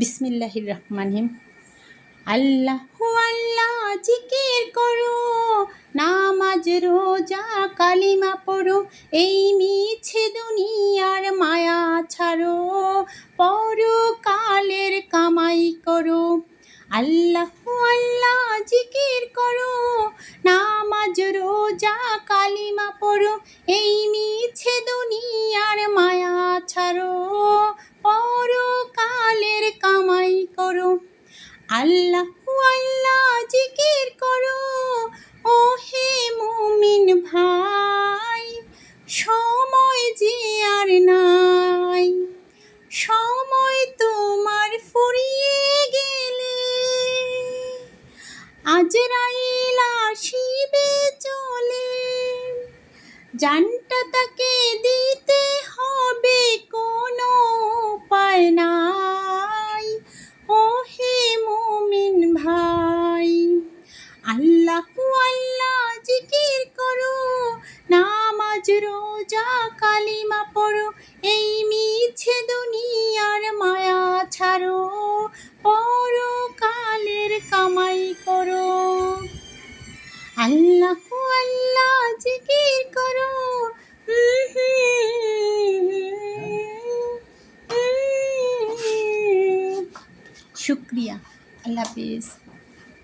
বিসমিল্লাহির রহমানির আল্লাহু আল্লাহ জিকির করো, নামাজ রোজা কালিমা পড়ো, এই মিছে দুনিয়ার মায়া ছাড়ো, পরকালের কামাই করো। আল্লাহু আল্লাহ জিকির করো, নামাজ রোজা কালিমা পড়ো, এই মিছে দুনিয়ার মায়া ছাড়ো, পরকালের কামাই করো। আল্লাহু আল্লাহ জিকির করো, ও হে মুমিন ভাই, সময় যে আর নাই, সময় তোমার ফুরিয়ে গেলে আজরাইল আসিবে চলে, জানটা তাকে দিতে হবে, কোনো উপায় নাই, ও হে মুমিন ভাই। আল্লাহু আল্লাহ জিকির করো, নামাজ রোজা কালিমা পড়ো, এই মিছে দুনিয়ার মায়া ছাড়ো, পরকালের কামাই করো। আল্লাহু আল্লাহ জিকির করো। শুক্রিয়া, আল্লাহ হাফেজ।